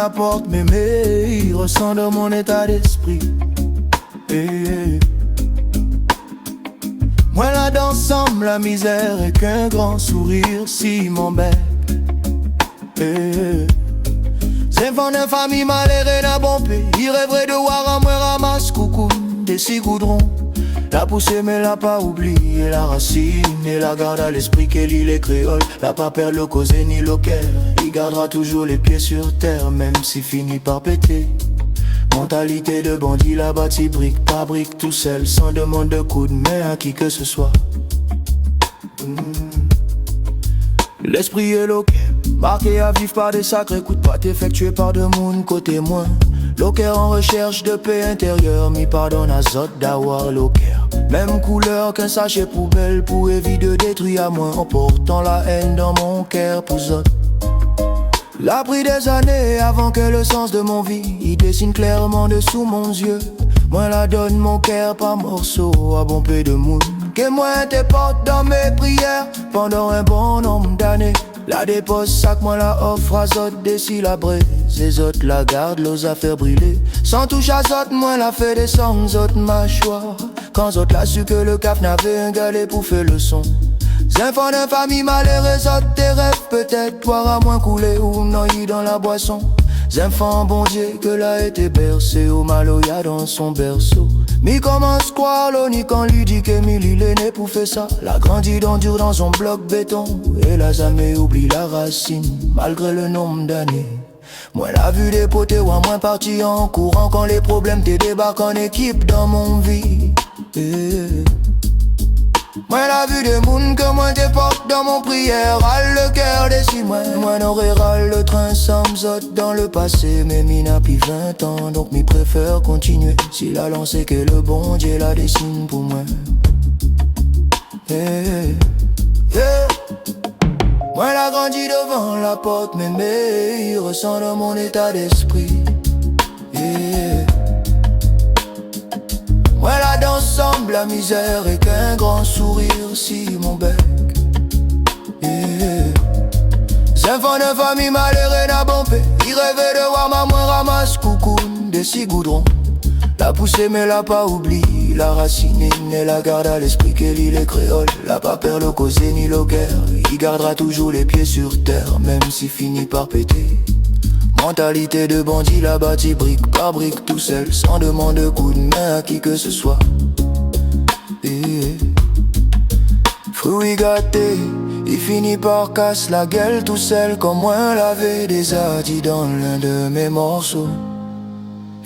la porte, mémé, il ressent de mon état d'esprit. Moi la danse semble la misère et qu'un grand sourire si m'embête. C'est enfants de famille malheureuse n'a bon pays. Il rêverait de voir à moi ramasse coucou des six goudrons. La poussée mais l'a pas oublié la racine et la garde à l'esprit qu'elle lit les créoles. La pas perdre le causé ni le cœur. Il gardera toujours les pieds sur terre même s'il finit par péter. Mentalité de bandit, la bâti brique par brique tout seul, sans demande de coup de main à qui que ce soit. L'esprit est loquet, marqué à vivre par des sacrés coups de patte effectués par de monde côté moins. Locker en recherche de paix intérieure, mi pardonne à Zot d'avoir locker. Même couleur qu'un sachet poubelle pour éviter de détruire à moins, en portant la haine dans mon cœur pour Zot. L'a pris des années avant que le sens de mon vie il dessine clairement dessous mon yeux. Moi la donne mon cœur par morceaux à bon peu de monde. Que moi te porte dans mes prières pendant un bon nombre d'années. La dépose sac, moi la offre à Zot d'ici la braise. Les autres la gardent, l'ose à faire brûler. Sans touche à Zot, moi la fait descendre Zot mâchoire. Quand Zot l'a su que le caf n'avait un galet pour faire le son. Enfants de famille malheureuse, tes rêves peut-être boire à moins couler ou noyer dans la boisson. Enfants bon Dieu que l'a été bercé au maloya dans son berceau. Mi commence croire l'oni quand lui dit qu'Emile il est né pour faire ça. La grandi dur dans son bloc béton et la jamais oublie la racine malgré le nombre d'années. Moi la vue des potés ou à moins parti en courant quand les problèmes te débarquent en équipe dans mon vie. Moi la vue des mouns que moi te porte dans mon prière. Râle le cœur des six mois. Moi n'aurais râle le train sans Zot dans le passé. Mais mi n'a plus 20 ans donc mi préfère continuer. S'il a lancé que le bon Dieu la dessine pour moi. Moi la grandi devant la porte mémé, il ressent dans mon état d'esprit. Moi la danse semble la misère et qu'un grand sourire si mon bec. Enfants de famille malheureux n'a bon paix. Il rêvait de voir maman ramasse coucou des six goudrons. La poussée mais l'a pas oublié la racine et la garde à l'esprit qu'elle lit les créoles. La pas peur le causé ni le guerre. Il gardera toujours les pieds sur terre même s'il finit par péter. Mentalité de bandit, la bâti brique par brique tout seul, sans demande de coup de main à qui que ce soit. Fruit gâté, il finit par casse la gueule tout seul, comme moi l'avait déjà dit dans l'un de mes morceaux.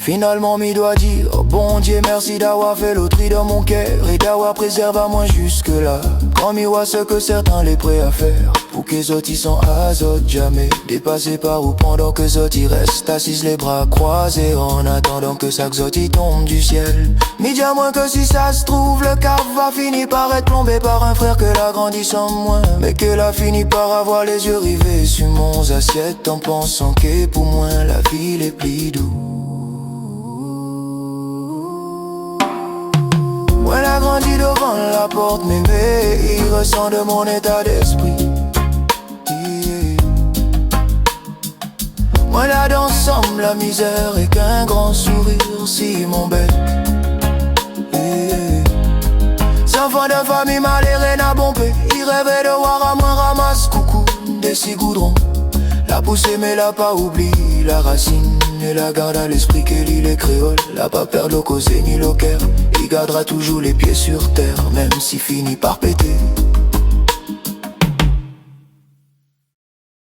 Finalement mi doit dire oh bon Dieu merci d'avoir fait le tri dans mon cœur et d'avoir préservé à moi jusque là. Quand mi voit ce que certains les prêts à faire pour que Zot y sont à Zot jamais dépassé par ou pendant que Zot y reste assise les bras croisés en attendant que chaque Zot y tombe du ciel. Mi dis à moi que si ça se trouve le caf va finir par être plombé par un frère que l'a grandi sans moi, mais que l'a fini par avoir les yeux rivés sur mon assiette en pensant que pour moi la vie est plus douce. Moi la grandi devant la porte mémé, il ressent de mon état d'esprit. Moi la danse semble la misère et qu'un grand sourire si mon bec. Enfants de famille malheureux n'a bon paix. Il rêvait de voir à moi ramasse coucou des six goudrons. La poussée mais l'a pas oublié la racine et la garde à l'esprit qu'elle lit les créoles. La pas perdre le causé ni le cœur. Il gardera toujours les pieds sur terre même s'il finit par péter.